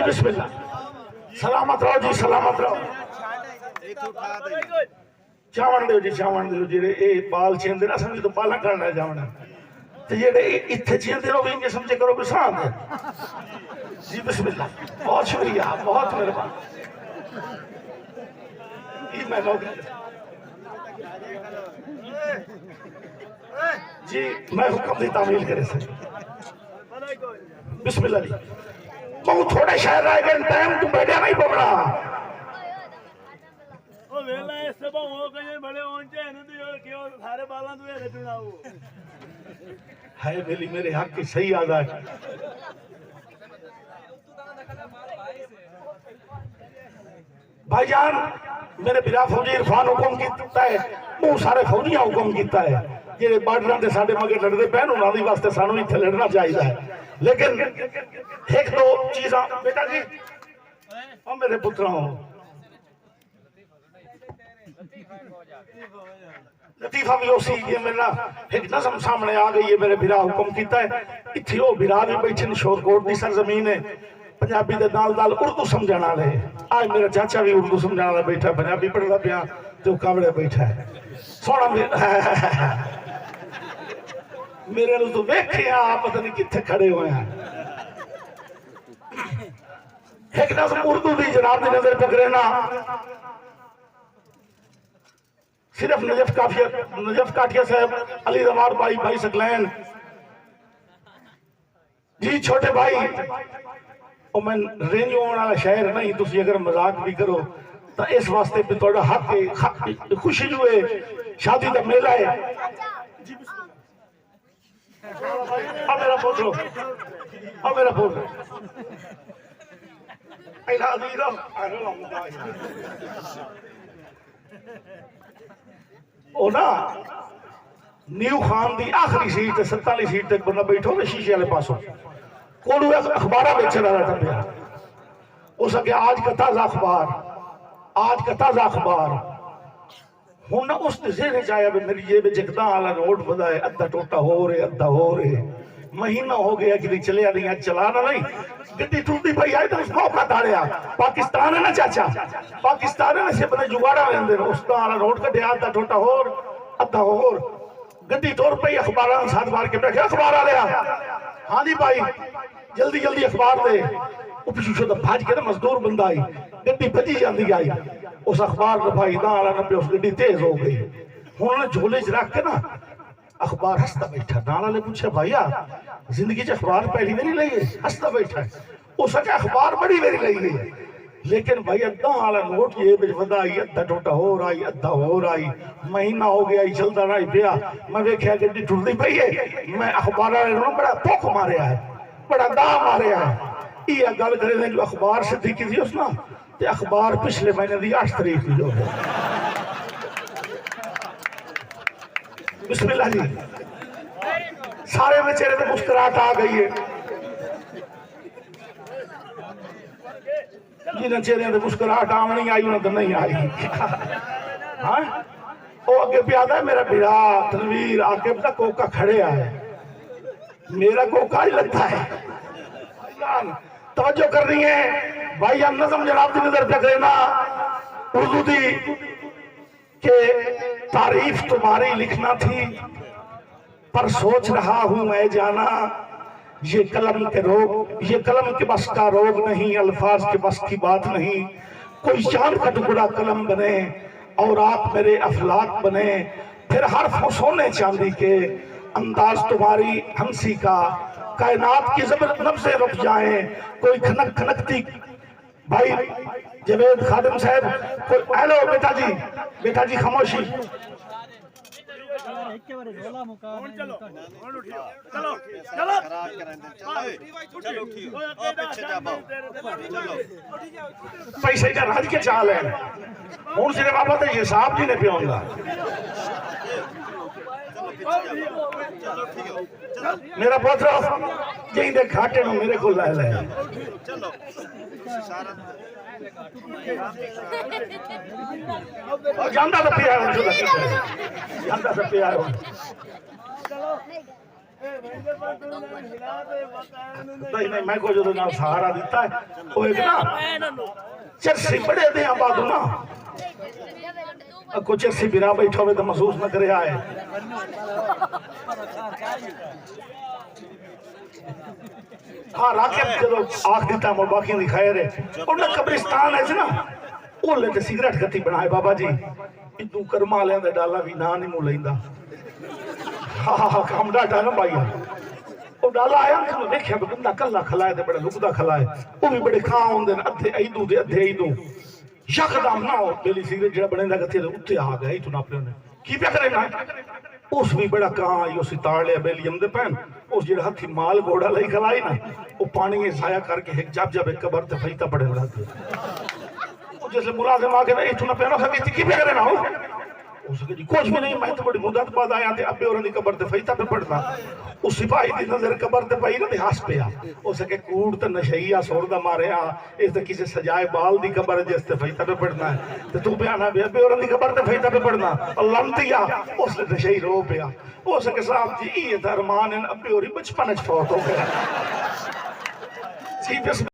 जी बिस्मिल्लाह सलामत रहो जी सलामत रहो चावण दो जी चावण दो जेडे ए बाल चेंदे ना समझो तो बाला करना जावण ते जेडे इत्थे चेंदे हो भी इंज समझे करो कि साथ है जी बिस्मिल्लाह बहुत शुक्रिया बहुत मेहरबान ई मैं जी मैं हुक्म दी तामील करे से बिस्मिल्लाह जी बहुत थोड़े शहर रह गए टाइम तू बैठा नहीं पकड़ा ओ वेला ऐसे बा हो गए बड़े ओंचे न तो और क्यों सारे बालां तू ऐसे चुनाव है वेली मेरे हक की सही आदा है भाईजान मेरे बिरा फौजी इरफान हुक्म कीता है बहुत सारे फौजियां हुक्म कीता है जेडे बार्डरां ते साडे मगे लड़दे पैन उन्हां दी वास्ते सानू इत्थे लड़ना चाहिए है लेकिन एक दो चीज़ां बेटा जी और मेरे पुत्रों लतीफा भी उसी ये मेरा एक नज़म सामने आ गई है मेरे बिरा हुक्म कीता है इत्थे ओ बिरा भी बैठे ने शोरकोट दी सरजमीन है पंजाबी दे नाल नाल उर्दू समझण वाले आज मेरा चाचा भी उर्दू समझण वाला बैठा पंजाबी पढ़दा पिया ते कावड़े बैठा है सोना मेरे नु तो वेखिया पता नहीं किथे खड़े हुए हैं एक नज़म उर्दू दी जनाब दी नजर पकड़े ना सिर्फ नजफ काठिया साहब अली रमार भाई भाई सकलैन जी छोटे भाई और मैं रेंज होने वाला शहर नहीं तुसी अगर मजाक भी करो तो इस वास्ते भी थोड़ा हक है खुशी जो है शादी का मेला है अब मेरा फोटो अब मेरा फोटो ओ ना न्यू खान दी आखिरी सीट 47 सीट तक बंदा बैठो ना शीशे वाले पासों कोलू अखबार बेचने वाला था उस अगे आज का ताजा अखबार हूं ना उसने जेहन चाया मेरी जेब जगदा वाला नोट बधाए अद्धा टोटा हो रहे महीना हो गया कि चलिया नहीं चलाना नहीं गड्डी टूटती पई आई तो उस मौका ताड़िया पाकिस्तान है ना चाचा पाकिस्तान है ना से बने जुगाड़ा लेंदे उस वाला नोट कटिया अद्धा टोटा अद्धा होर गड्डी टोर पई अखबार साथ मार के बैठे अखबार आ लिया हाँ जी भाई जल्दी जल्दी अखबार दे पिछू तो भज के ना मजदूर बंदा आई गड्डी भजी जाती आई उस अखबार का भाई ना पे उस गड्डी तेज हो गई हूं झोले च रख के ना अखबार हंसता बैठा नाला ने पूछा भैया जिंदगी च अखबार पहली मेरी ली है हंसता बैठा उस अखबार बड़ी मेरी ली है लेकिन भाई अद्धा वाला नोट ये आई अद्धा टोटा हो आई महीना हो गया चलता रहा पिया मैं वेख्या गड्डी टुटती पई है मैं अखबार वाले बड़ा भुख मारिया है बड़ा दाह मारिया है ये गल करे जो अखबार सिद्धि की थी उसना ते अखबार पिछले महीने की 8 तारीख की जो बिस्मिल्लाह जी सारे में चेहरे पे मुस्कुराहट आ गई है जिन्हें चेहरे पे मुस्कुराहट आनी आई उन्हें तो नहीं आई हाँ वो अगे पे आता है मेरा बिरा तनवीर आके पता कोका खड़े आए मेरा कोका ही लगता है तवज्जो करनी है भाई हम नज़म जनाब की नजर तक रहना उर्दू दी के तारीफ तुम्हारी लिखना थी पर सोच रहा हूं मैं जाना ये कलम के बस का रोग नहीं अल्फाज के बस की बात नहीं कोई चांद का टुकड़ा कलम बने और आप मेरे अफलाक बने फिर हर्फ सोने चांदी के अंदाज तुम्हारी हंसी का कायनात की जबरदस्त नब्ज़ें रुक जाएं कोई खनकती भाई जवेद खादिम साहब कोई हेलो बेटा जी खामोशी पैसे का राज के चाल है हूं सिर्फ आप ये साहब जी ने पिया मेरा पुत्र जिंदे घाटे नु मेरे को ला ले जानता तो पिया है जानता तो पिया है ਬੰਦੇ ਪਰ ਤੂੰ ਨਾ ਹਿਲਾ ਤੇ ਬਕਾਇਆ ਨੂੰ नहीं नहीं मैं को जो नाल सहारा दिता है वो एक ना चरसी बड़े दे बादू ना को चरसी बिना बैठा हुए तो महसूस न करे आए हाँ राके चलो आख दिता मोर बाकी दिखाए रे उन कब्रिस्तान है ना ओले ते सिगरेट गति बनाए बाबा जी इदू कर्मा लेंदे डाला भी ना नहीं मुंह लेंदा हाँ काम डाटा ना भाई ਉਹ ਡਾਲਾ ਆਇਆ ਕਿ ਵੇਖਿਆ ਬੰਦਾ ਕੱਲਾ ਖਲਾਏ ਤੇ ਬੜਾ ਲੁਕਦਾ ਖਲਾਏ ਉਹ ਵੀ ਬੜੇ ਖਾਂ ਹੁੰਦੇ ਨੇ ਅੱਧੇ ਇਦੂ ਦੇ ਅੱਧੇ ਇਦੂ ਯਕਦਮ ਨਾ ਉਹ ਬੇਲੀ ਸਿਗਰਟ ਜਿਹੜਾ ਬਣਦਾ ਗੱਥੇ ਦੇ ਉੱਤੇ ਆ ਗਿਆ ਇਤੋਂ ਨਾ ਪਿਓ ਨੇ ਕੀ ਪਿਆ ਕਰੇ ਨਾ ਉਸ ਵੀ ਬੜਾ ਕਾਂ ਆਈ ਉਸ ਤਾੜ ਲਿਆ ਬੇਲੀਅਮ ਦੇ ਪੈਨ ਉਸ ਜਿਹੜਾ ਹੱਥੀ ਮਾਲ ਘੋੜਾ ਲਈ ਖਲਾਈ ਨਾ ਉਹ ਪਾਣੀ ਇਹ ਜ਼ਾਇਆ ਕਰਕੇ ਇੱਕ ਜਬ ਜਬ ਇੱਕ ਕਬਰ ਤੇ ਫੈਤਾ ਪੜੇ ਲੱਗ ਉਹ ਜਿਸ ਮੁਲਾਜ਼ਮ ਆ ਕੇ ਨਾ ਇਤੋਂ ਨਾ ਪਿਆ ਨਾ ਕੀ ਪਿਆ ਕਰੇ ਨਾ उसके जी कुछ भी नहीं मैं तो बड़ी मुद्दत बाद आया थे अबे और कबर ते फैता पे पड़ना उस सिपाही दी नजर कबर ते पई ना ते हंस पिया हो सके कूड़ ते नशईया सोर दा मारे आ इस ते किसी सजाए बाल दी कबर जिस ते फैता पे पड़ना है ते तू बयाना बे अबे और कबर ते फैता पे पड़ना लंतिया उस ते नशई रो पिया हो सके साहब जी ये अरमान अबे और बचपन च फौत हो गया जी